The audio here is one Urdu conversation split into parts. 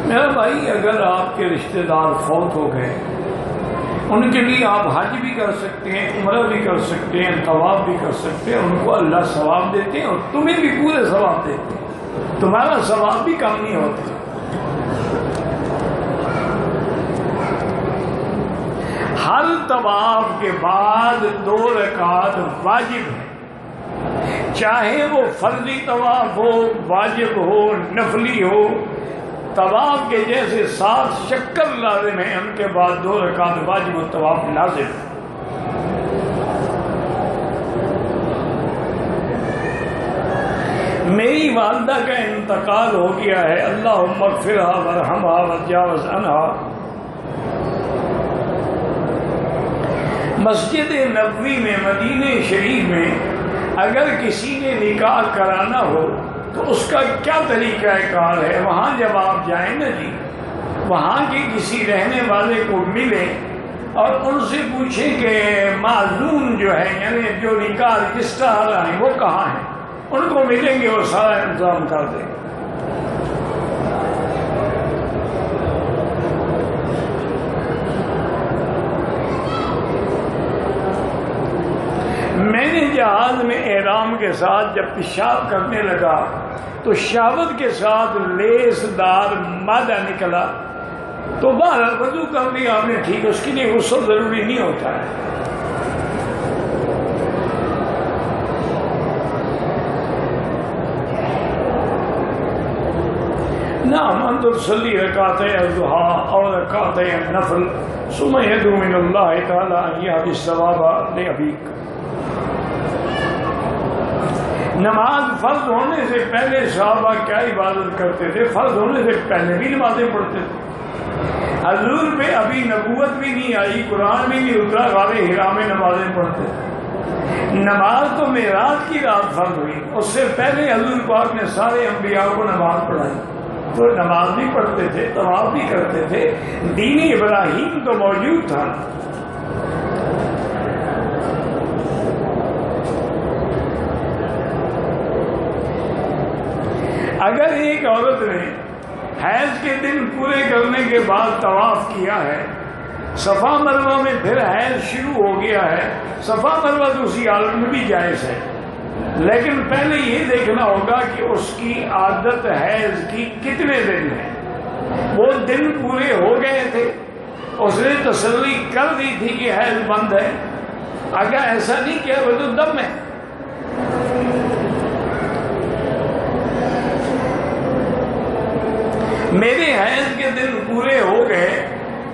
میرا بھائی، اگر آپ کے رشتہ دار فوت ہو گئے، ان کے لیے آپ حج بھی کر سکتے ہیں، عمرہ بھی کر سکتے ہیں، طواف بھی کر سکتے ہیں، ان کو اللہ ثواب دیتے ہیں اور تمہیں بھی پورے ثواب دیتے ہیں، تمہارا ثواب بھی کم نہیں ہوتا۔ ہر طواف کے بعد 2 رکعت واجب ہے، چاہے وہ فرضی طواف ہو، واجب ہو، نفلی ہو۔ طواف کے جیسے 7 شکر لازم ہیں، ان کے بعد 2 رکعت واجب و طواف لازم ہے۔ میری والدہ کا انتقال ہو گیا ہے، اللہم اغفرھا وارحمھا وتجاوز عنھا۔ مسجد نبوی میں، مدینہ شریف میں اگر کسی نے نکاح کرانا ہو تو اس کا کیا طریقہ کار ہے؟ وہاں جب آپ جائیں نا جی، وہاں کے کسی رہنے والے کو ملیں اور ان سے پوچھیں کہ معزوم جو ہے، یعنی جو نکاح رجسٹر ہیں وہ کہاں ہیں، ان کو ملیں گے اور سارا انتظام کر دیں گے۔ میں نے جہاز میں احرام کے ساتھ جب پیشاب کرنے لگا تو شہوت کے ساتھ لیس دار مادہ نکلا، تو بہرحال وضو کر لیا آپ نے، ٹھیک ہے، اس کے لیے غسل ضروری نہیں ہوتا ہے۔ نعم ان تصلی رکعتي الضحى او رکعتي النفل ثم يدعو من الله تعالى ان يهدي الثواب لأبيك۔ نماز فرض ہونے سے پہلے صحابہ کیا عبادت کرتے تھے؟ فرض ہونے سے پہلے بھی نمازیں پڑھتے تھے۔ حضور پہ ابھی نبوت بھی نہیں آئی، قرآن بھی نہیں اترا، غار حرا میں نمازیں پڑھتے تھے۔ نماز تو معراج کی رات فرض ہوئی، اس سے پہلے حضور پاک نے سارے انبیاء کو نماز پڑھائی، تو نماز بھی پڑھتے تھے، طواف بھی کرتے تھے، دین ابراہیم تو موجود تھا۔ اگر ایک عورت نے حیض کے دن پورے کرنے کے بعد طواف کیا ہے، صفا مروہ میں پھر حیض شروع ہو گیا ہے، صفا مروہ تو اسی حالت میں بھی جائز ہے، لیکن پہلے یہ دیکھنا ہوگا کہ اس کی عادت حیض کی کتنے دن ہے۔ وہ دن پورے ہو گئے تھے، اس نے تسلی کر دی تھی کہ حیض بند ہے، اگر ایسا نہیں کیا وہ تو دم ہے۔ میرے حیض کے دن پورے ہو گئے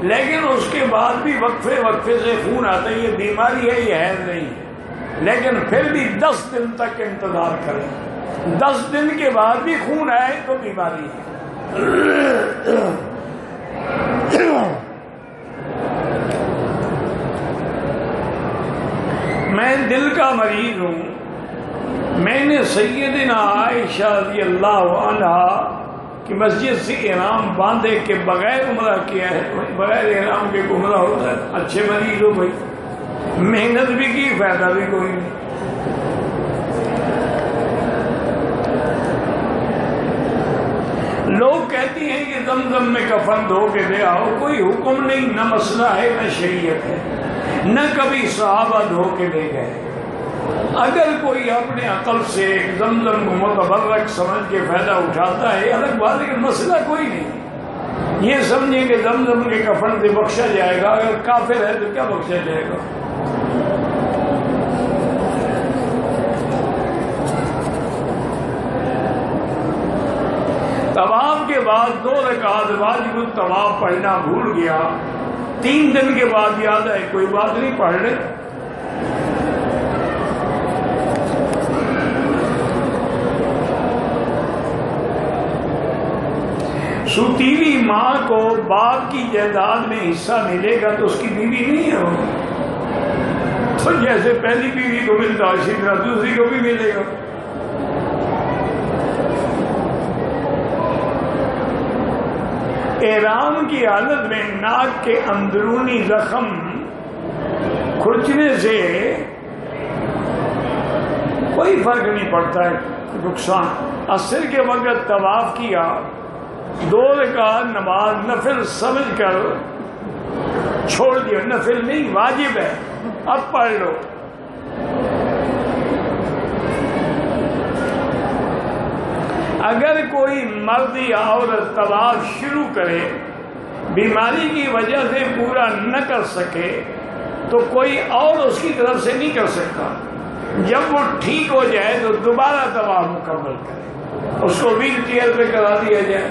لیکن اس کے بعد بھی وقفے وقفے سے خون آتا ہے، یہ بیماری ہے، یہ حیض نہیں ہے، لیکن پھر بھی 10 دن تک انتظار کریں، 10 دن کے بعد بھی خون آئے تو بیماری ہے۔ میں دل کا مریض ہوں، میں نے سیدنا عائشہ رضی اللہ عنہا کہ مسجد سے احرام باندھے کے بغیر عمرہ کیا ہے۔ بغیر احرام کے عمرہ ہوتا ہے؟ اچھے مریض ہو بھائی، محنت بھی کی، فائدہ بھی کوئی نہیں۔ لوگ کہتی ہیں کہ زمزم میں کفن دھو کے دے آؤ، کوئی حکم نہیں، نہ مسئلہ ہے نہ شریعت ہے، نہ کبھی صحابہ دھو کے لے گئے۔ اگر کوئی اپنے عقل سے زمزم کو متبرک سمجھ کے فائدہ اٹھاتا ہے الگ بات، لیکن مسئلہ کوئی نہیں۔ یہ سمجھیں کہ زمزم کے کفن سے بخشا جائے گا، اگر کافر ہے تو کیا بخشا جائے گا؟ طواف کے بعد 2 رکعت واجب الطواف پڑھنا بھول گیا، 3 دن کے بعد یاد ہے، کوئی بات نہیں، پڑھ لے۔ سوتیلی ماں کو باپ کی جائیداد میں حصہ ملے گا تو اس کی بیوی نہیں ہے وہ، تو جیسے پہلی بیوی کو ملتا ہے اسی طرح دوسری کو بھی ملے گا۔ احرام کی حالت میں ناک کے اندرونی زخم کھرچنے سے کوئی فرق نہیں پڑتا ہے، نقصان۔ عصر کے وقت طواف کیا 2 رکعت نماز نفل سمجھ کر چھوڑ دیا، نفل نہیں واجب ہے، اب پڑھ لو۔ اگر کوئی مرد یا عورت طواف شروع کرے، بیماری کی وجہ سے پورا نہ کر سکے تو کوئی اور اس کی طرف سے نہیں کر سکتا، جب وہ ٹھیک ہو جائے تو دوبارہ طواف مکمل کرے، اس کو ویل چیئر پہ کرا دیا جائے۔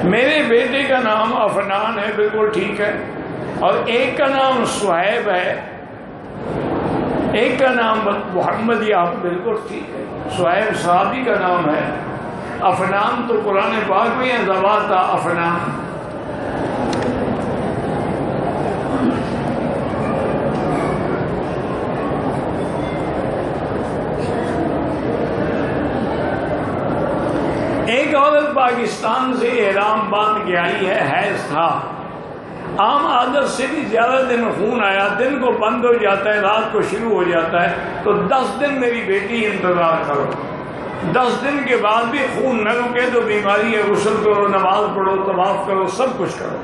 میرے بیٹے کا نام عفنان ہے، بالکل ٹھیک ہے، اور ایک کا نام صہیب ہے، ایک کا نام محمد، یا بالکل ٹھیک ہے۔ صہیب صحابی کا نام ہے، عفنان تو قرآن پاک میں ہے، ذواتا عفنان۔ ایک عورت پاکستان سے احرام باندھ کے آئی ہے، حیض تھا، عام عادت سے بھی زیادہ دن خون آیا، دن کو بند ہو جاتا ہے، رات کو شروع ہو جاتا ہے، تو 10 دن میری بیٹی انتظار کرو، 10 دن کے بعد بھی خون نہ رکے تو بیماری ہے، غسل کرو، نماز پڑھو، طواف کرو، سب کچھ کرو۔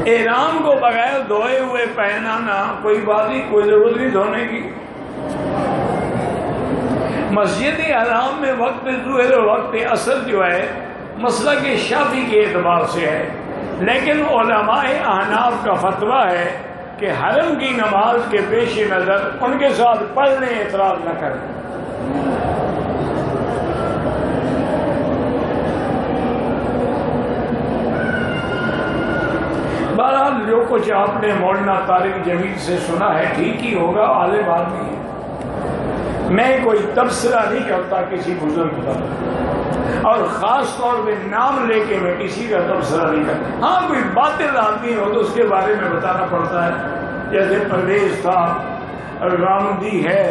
احرام کو بغیر دھوئے ہوئے پہنانا کوئی بات نہیں، کوئی ضرورت نہیں دھونے کی۔ مسجد حرام میں وقت ظہر اور وقت عصر جو ہے مسلک شافعی کے اعتبار سے ہے، لیکن علماء احناف کا فتویٰ ہے کہ حرم کی نماز کے پیش نظر ان کے ساتھ پڑھنے اعتراض نہ کریں۔ بہرحال جو کچھ آپ نے مولانا طارق جمیل سے سنا ہے ٹھیک ہی ہوگا، عالم آدمی ہے، میں کوئی تبصرہ نہیں کرتا کسی بزرگ کا، اور خاص طور پہ نام لے کے میں کسی کا تبصرہ نہیں کرتا۔ ہاں کوئی باطل آدمی ہو تو اس کے بارے میں بتانا پڑتا ہے، جیسے پرویز تھا، رامدی ہے،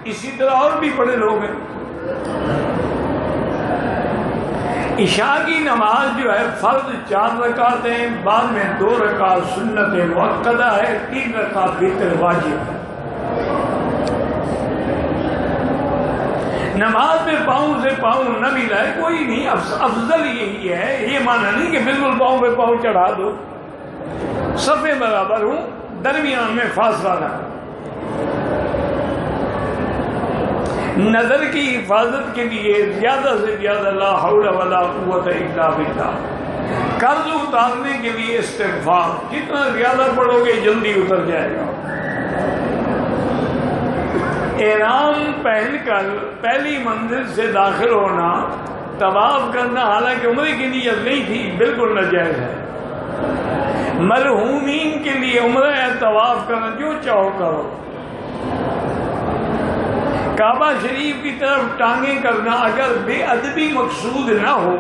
اسی طرح اور بھی بڑے لوگ ہیں۔ عشاء کی نماز جو ہے فرض 4 رکعت ہیں، بعد میں 2 رکعت سنت مؤکدہ ہے، 3 رکعت وتر واجب ہے۔ نماز میں پاؤں سے پاؤں نہ ملائے کوئی نہیں، افضل یہی ہے، یہ مانا نہیں کہ بالکل پاؤں پہ پاؤں چڑھا دو، صفے برابر ہوں، درمیان میں فاصلہ نہ۔ نظر کی حفاظت کے لیے زیادہ سے زیادہ لا حول ولا قوت الا باللہ، قرض اتارنے کے لیے استغفار، جتنا زیادہ پڑھو گے جلدی اتر جائے گا۔ احرام پہن کر پہلی منزل سے داخل ہونا، طواف کرنا حالانکہ عمرے کی نیت نہیں تھی، بالکل ناجائز ہے۔ مرحومین کے لیے عمرہ یا طواف کرنا جو چاہو کرو۔ کعبہ شریف کی طرف ٹانگیں کرنا اگر بے ادبی مقصود نہ ہو،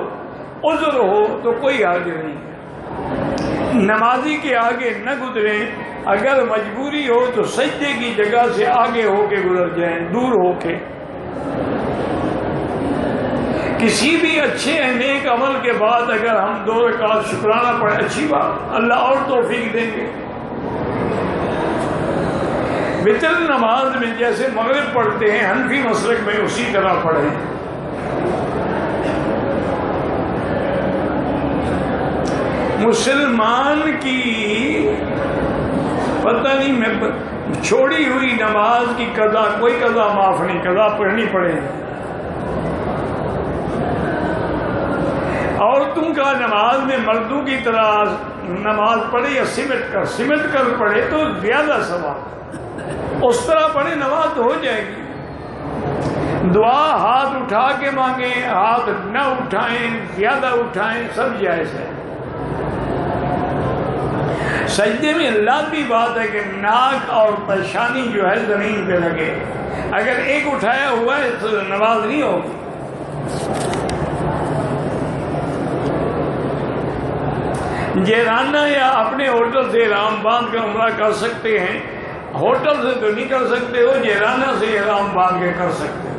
عذر ہو تو کوئی حرج نہیں ہے۔ نمازی کے آگے نہ گزریں، اگر مجبوری ہو تو سجدے کی جگہ سے آگے ہو کے گزر جائیں، دور ہو کے۔ کسی بھی اچھے نیک عمل کے بعد اگر ہم 2 رکعت شکرانہ پڑھیں، اچھی بات، اللہ اور توفیق دیں گے۔ وتر نماز میں جیسے مغرب پڑھتے ہیں حنفی مسلک میں اسی طرح پڑھیں۔ مسلمان کی پتہ نہیں میں چھوڑی ہوئی نماز کی قضا، کوئی قضا معاف نہیں، قضا پڑھنی پڑے گی۔ عورتوں کا نماز میں مردوں کی طرح نماز پڑھے یا سمٹ کر پڑھے تو زیادہ ثواب، اس طرح پڑھے نماز تو ہو جائے گی۔ دعا ہاتھ اٹھا کے مانگیں، ہاتھ نہ اٹھائیں، زیادہ اٹھائیں، سب جائز ہے۔ سجدے میں لازمی بات ہے کہ ناک اور پیشانی جو ہے زمین پہ لگے، اگر ایک اٹھایا ہوا ہے تو نماز نہیں ہوگی۔ جیرانہ یا اپنے ہوٹل سے احرام باندھ کر عمرہ کر سکتے ہیں، ہوٹل سے تو نہیں کر سکتے ہو، جیرانہ سے احرام باندھ کے کر سکتے ہو۔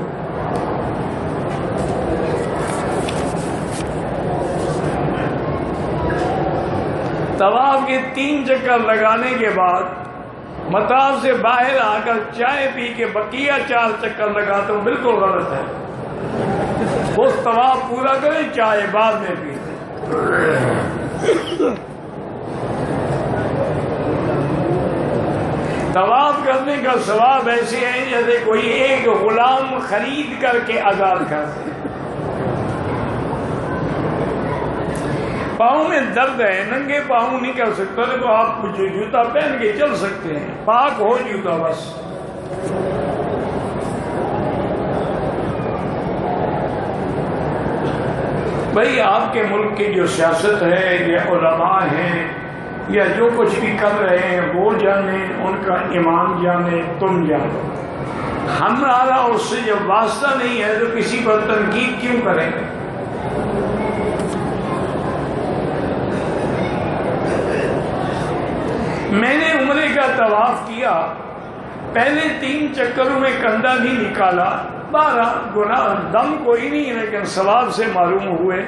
طواف کے 3 چکر لگانے کے بعد مطاف سے باہر آ کر چائے پی کے بقیہ 4 چکر لگاتا ہوں، بالکل غلط ہے۔ وہ طواف پورا کریں، چائے بعد میں پی۔ طواف کرنے کا ثواب ایسے ہے جیسے کوئی ایک غلام خرید کر کے آزاد کر دے۔ پاؤں میں درد ہے، ننگے پاؤں نہیں کر سکتا تو آپ کچھ جوتا پہن کے چل سکتے ہیں، پاک ہو جوتا بس۔ بھائی آپ کے ملک کی جو سیاست ہے یا علماء ہیں یا جو کچھ بھی کر رہے ہیں وہ جانے، ان کا ایمان جانے، تم جانو۔ ہمارا اس سے جب واسطہ نہیں ہے تو کسی پر تنقید کیوں کریں گے؟ میں نے عمرے کا طواف کیا، پہلے 3 چکروں میں کندھا نہیں نکالا، 12 گناہ دم کوئی نہیں لیکن ثواب سے معلوم ہوئے۔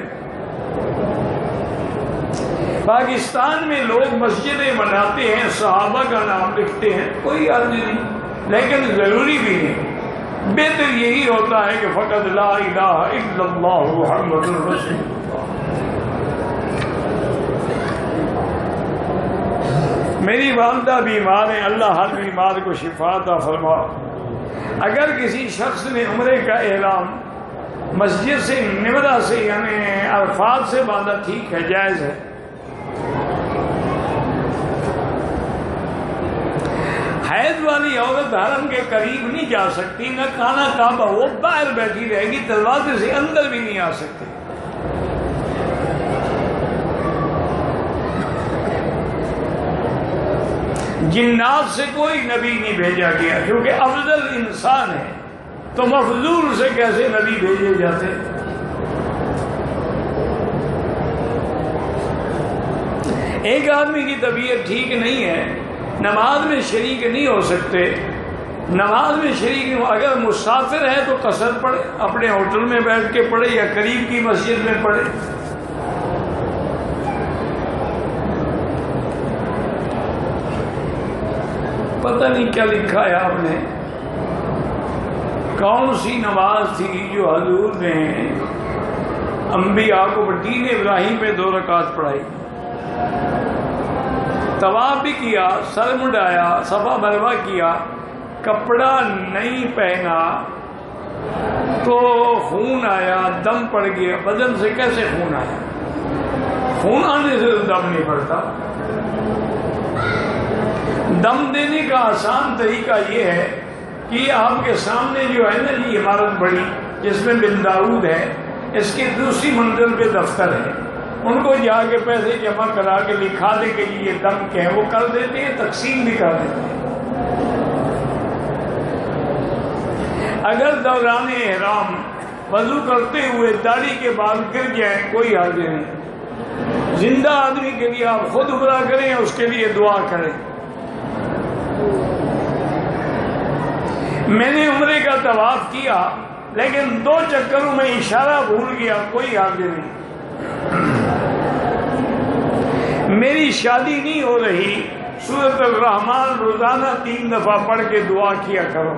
پاکستان میں لوگ مسجدیں بناتے ہیں، صحابہ کا نام لکھتے ہیں، کوئی عرض نہیں، لیکن ضروری بھی نہیں۔ بہتر یہی ہوتا ہے کہ فقط لا الہ الا اللہ محمد رسول اللہ۔ میری والدہ بیمار ہیں، اللہ ہر بیمار کو شفا عطا فرما۔ اگر کسی شخص نے عمرے کا احرام مسجد سے نمرہ سے یعنی عرفات سے باندھا، ٹھیک ہے، جائز ہے۔ حیض والی عورت حرم کے قریب نہیں جا سکتی، نہ کھانا کعبہ، وہ باہر بیٹھی رہے گی، دروازے سے اندر بھی نہیں آ سکتی۔ جنات سے کوئی نبی نہیں بھیجا گیا کیونکہ افضل انسان ہے، تو مفضول سے کیسے نبی بھیجے جاتے؟ ایک آدمی کی طبیعت ٹھیک نہیں ہے، نماز میں شریک نہیں ہو سکتے، نماز میں شریک نہیں ہو، اگر مسافر ہے تو قصر پڑھے، اپنے ہوٹل میں بیٹھ کے پڑھے یا قریب کی مسجد میں پڑھے۔ پتہ نہیں کیا لکھا ہے آپ نے، کون سی نماز تھی جو حضور نے انبیاء کو دین ابراہیم پہ 2 رکعت پڑھائی؟ طواف بھی کیا، سر مڈایا، صفا مروہ کیا، کپڑا نہیں پہنا تو خون آیا، دم پڑ گیا، بدن سے کیسے خون آیا؟ خون آنے سے دم نہیں پڑتا۔ دم دینے کا آسان طریقہ یہ ہے کہ آپ کے سامنے جو ہے نا یہ عمارت بڑی جس میں بن داؤد ہے، اس کی دوسری منزل پہ دفتر ہے، ان کو جا کے پیسے جمع کرا کے لکھا دے کہ یہ دم کے ہیں، وہ کر دیتے ہیں، تقسیم بھی کر دیتے ہیں۔ اگر دوران احرام وضو کرتے ہوئے داڑھی کے بال گر جائیں کوئی حرج نہیں، زندہ آدمی کے لیے آپ خود عمرہ کریں، اس کے لیے دعا کریں۔ میں نے عمرے کا طواف کیا لیکن 2 چکروں میں اشارہ بھول گیا، کوئی حرج نہیں۔ میری شادی نہیں ہو رہی، سورۃ الرحمن روزانہ 3 دفعہ پڑھ کے دعا کیا کرو۔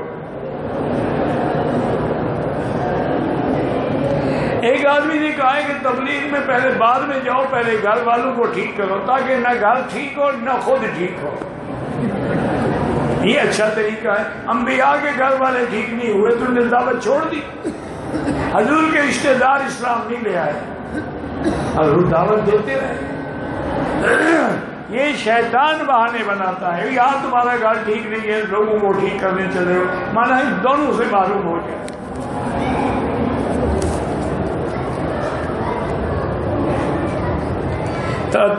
ایک آدمی نے کہا ہے کہ تبلیغ میں پہلے بعد میں جاؤ، پہلے گھر والوں کو ٹھیک کرو تاکہ نہ گھر ٹھیک ہو نہ خود ٹھیک ہو۔ یہ اچھا طریقہ ہے۔ انبیاء کے گھر والے ٹھیک نہیں ہوئے تو نے دعوت چھوڑ دی، حضور کے رشتہ دار اسلام نہیں لے آئے، حضور دعوت دیتے رہے۔ یہ شیطان بہانے بناتا ہے، یار تمہارا گھر ٹھیک نہیں ہے، لوگوں کو ٹھیک کرنے چلے ہو، مانا ان دونوں سے معلوم ہو جائے۔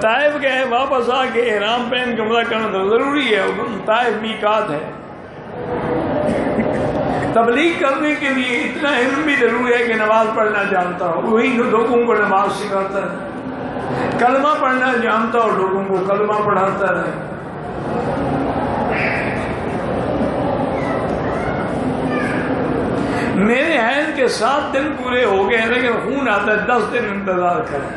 طائف گئے، واپس آ کے احرام پہن کے عمرہ کرنا تو ضروری ہے، طائف میقات ہے۔ تبلیغ کرنے کے لیے اتنا علم بھی ضروری ہے کہ نماز پڑھنا جانتا ہو، وہی لوگوں کو نماز سکھاتا ہے، کلمہ پڑھنا جانتا ہو، لوگوں کو کلمہ پڑھاتا ہے۔ میرے حیض کے 7 دن پورے ہو گئے لیکن خون آتا ہے، 10 دن انتظار کریں۔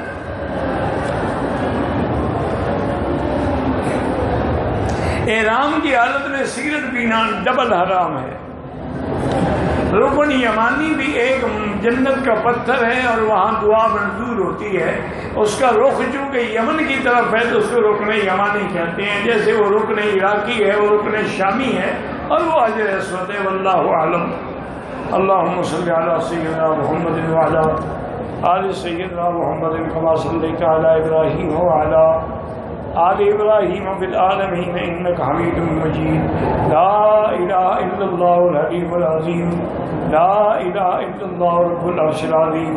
احرام کی حالت میں سگریٹ پینا ڈبل حرام ہے۔ رکن یمانی بھی ایک جنت کا پتھر ہے اور وہاں دعا منظور ہوتی ہے، اس کا رخ چونکہ یمن کی طرف ہے تو اس کو رکن یمانی کہتے ہیں، جیسے وہ رکن عراقی ہے، وہ رکن شامی ہے، اور وہ حجر اسود ہے۔ واللہ اعلم۔ اللہم صلی علی سیدنا محمد وعلی آل سیدنا محمد کما صلیت علی ابراہیم وعلی آل ابراہیم فی العالمین انک حمید مجید۔ لا الہ الا اللہ الحلیم العظیم، لا الہ الا اللہ رب العرش العظیم،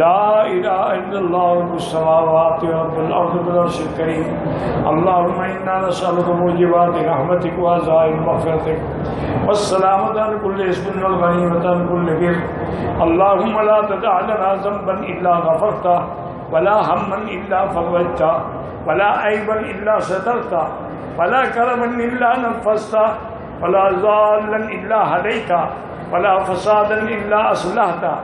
لا الہ الا اللہ رب السماوات ورب الارض والعرش الکریم۔ اللہم انا نسألک موجبات رحمتک وعزائم مغفرتک والسلامۃ عن کل اسم والغنیمۃ عن کل بر۔ اللہم لا تدع لنا ذنبا الا غفرتہ ولا ہما الا فرجتہ ولا عیبا الا سترتہ ولا کرما الا نفذتہ ولا ضالا الا ہدیتہ ولا فسادا الا اصلحتہ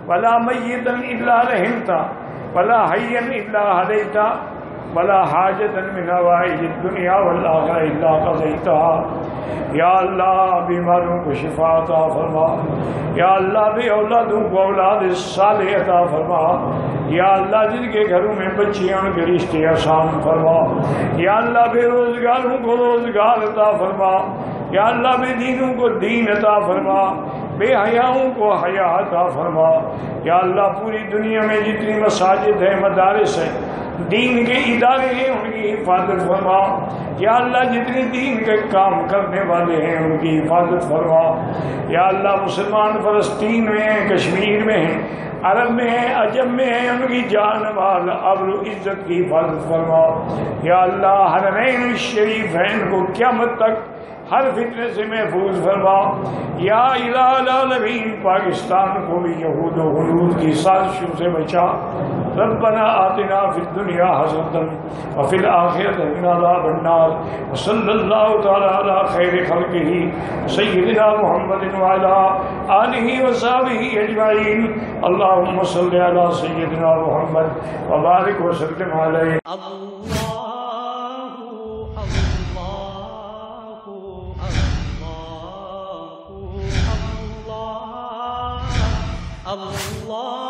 ولا میتا الا رحمتہ ولا حیا الا ہدیتہ ولا حاجتا من حوائج الدنیا والآخرہ الا قضیتہا۔ یا اللہ بیماروں کو شفا عطا فرما، یا اللہ بے اولادوں کو اولاد صالح عطا فرما، یا اللہ جن کے گھروں میں بچیاں ان کے رشتے آسان فرما، یا اللہ بے روزگاروں کو روزگار عطا فرما، یا اللہ بے دینوں کو دین عطا فرما، بے حیاؤں کو حیا عطا فرما۔ یا اللہ پوری دنیا میں جتنی مساجد ہیں، مدارس ہیں، دین کے ادارے ہیں، ان کی حفاظت فرما۔ یا اللہ جتنے دین کے کام کرنے والے ہیں ان کی حفاظت فرما۔ یا اللہ مسلمان فلسطین میں ہیں، کشمیر میں ہیں، عرب میں ہیں، عجم میں ہیں، ان کی جان مال ابر و عزت کی حفاظت فرما۔ یا اللہ حرمین شریفین کو قیامت تک ہر فتنے سے محفوظ فرما۔ یا الہ العالمین پاکستان کو بھی یہود و غنود کی سازشوں سے بچا۔ ربنا آتنا فی الدنیا حسنۃ وفی الآخرۃ عذاب النار، وصلی اللہ تعالی علی خیر خلقہ سیدنا محمد وعلی آلہ وصحبہ اجمعین۔ اللہم صلی علی سیدنا محمد وبارک وسلم علیہ۔ اللہ